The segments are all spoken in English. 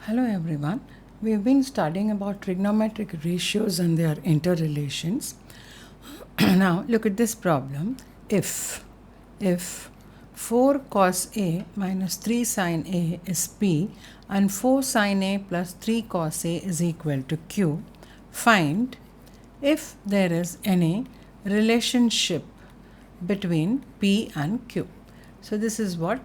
Hello everyone. We've been studying about trigonometric ratios and their interrelations. Now look at this problem. If 4 cos A minus 3 sin A is P and 4 sin A plus 3 cos A is equal to Q, find if there is any relationship between P and Q. So this is what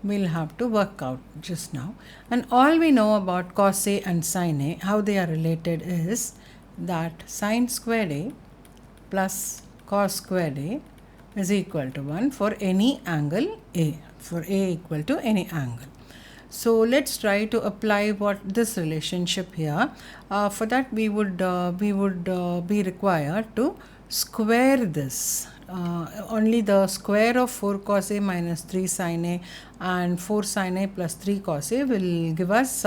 we'll have to work out just now. And all we know about cos A and sin A, how they are related, is that sin squared A plus cos squared A is equal to 1 for any angle A, for A equal to any angle. So let's try to apply what this relationship here. For that we would be required to square this. Only the square of 4 cos A minus 3 sin A and 4 sin A plus 3 cos A will give us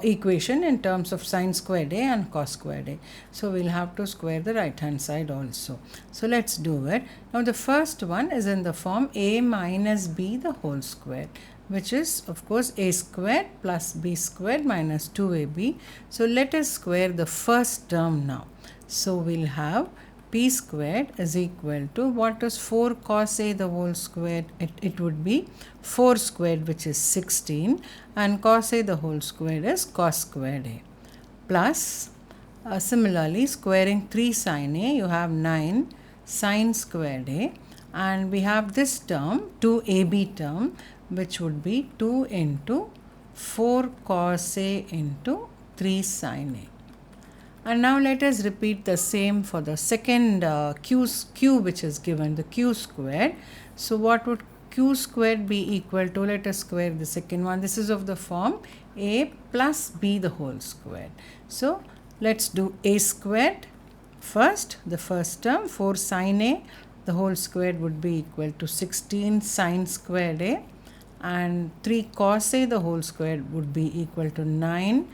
equation in terms of sin squared A and cos squared A. So we'll have to square the right hand side also. So let's do it. Now the first one is in the form A minus B the whole square, which is of course A squared plus B squared minus 2AB. So let us square the first term now. So we'll have P squared is equal to, what is 4 cos A the whole squared? It would be 4 squared, which is 16, and cos A the whole squared is cos squared A, plus similarly squaring 3 sin A, you have 9 sin squared A, and we have this term 2AB term, which would be 2 into 4 cos A into 3 sin A. And now let us repeat the same for the second q which is given, the q squared. So what would q squared be equal to? Let us square the second one. This is of the form A plus B the whole squared. So let's do A squared first, the first term, 4 sin A the whole squared would be equal to 16 sin squared A, and 3 cos A the whole squared would be equal to 9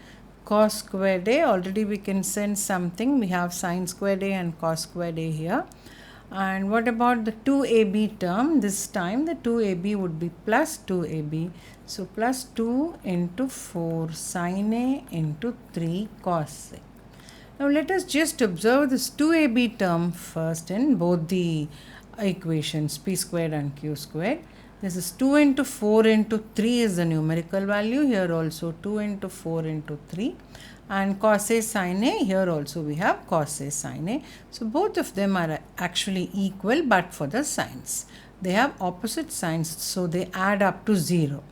cos squared A. Already we can sense something. We have sin squared A and cos squared A here. And what about the 2AB term? This time the 2AB would be plus 2AB. So plus 2 into 4 sin A into 3 cos A. Now let us just observe this 2AB term first in both the equations, P squared and Q squared. This is 2 into 4 into 3 is the numerical value. Here also 2 into 4 into 3. And cos A sin A, here also we have cos A sin A. So both of them are actually equal but for the signs. They have opposite signs, so they add up to 0.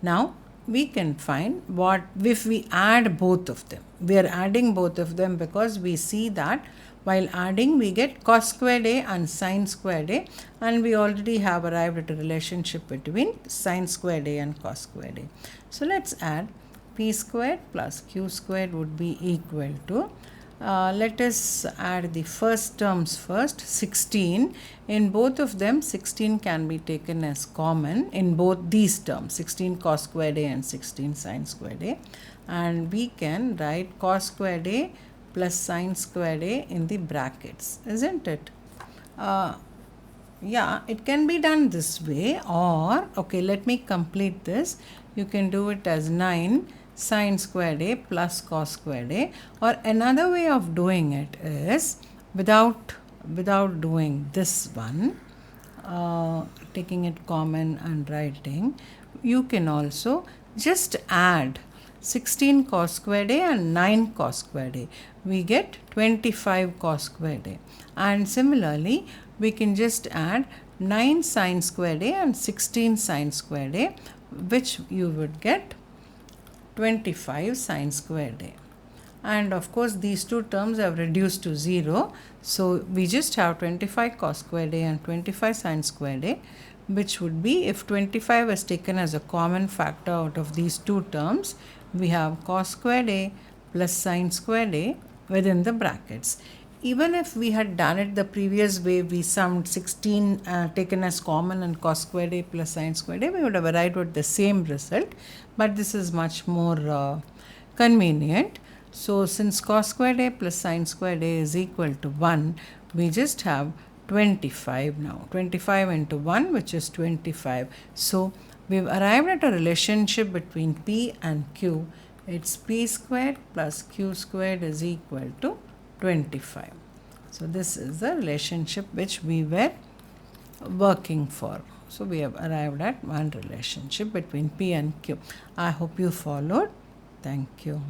Now we can find what if we add both of them. We are adding both of them because we see that while adding we get cos squared A and sin squared A, and we already have arrived at a relationship between sin squared A and cos squared A. So let's add P squared plus Q squared would be equal to, let us add the first terms first, 16. In both of them 16 can be taken as common in both these terms, 16 cos squared A and 16 sin squared A, and we can write cos squared A plus sin squared A in the brackets, isn't it? Yeah, it can be done this way, or okay, let me complete this. You can do it as 9 sin squared A plus cos squared A, or another way of doing it is without doing this one, taking it common and writing, you can also just add 16 cos squared A and 9 cos squared A. We get 25 cos squared A. And similarly, we can just add 9 sin squared A and 16 sin squared A, which you would get 25 sin squared A. And of course, these two terms have reduced to 0. So we just have 25 cos squared A and 25 sin squared A, which would be, if 25 is taken as a common factor out of these two terms, we have cos squared A plus sin squared A within the brackets. Even if we had done it the previous way, we summed 16 taken as common and cos squared A plus sin squared A, we would have arrived at the same result, but this is much more convenient. So since cos squared A plus sin squared A is equal to 1, we just have 25 now. 25 into 1, which is 25. So we've arrived at a relationship between P and Q It's p squared plus q squared is equal to 25. So this is the relationship which we were working for. So we have arrived at one relationship between p and q. I hope you followed. Thank you.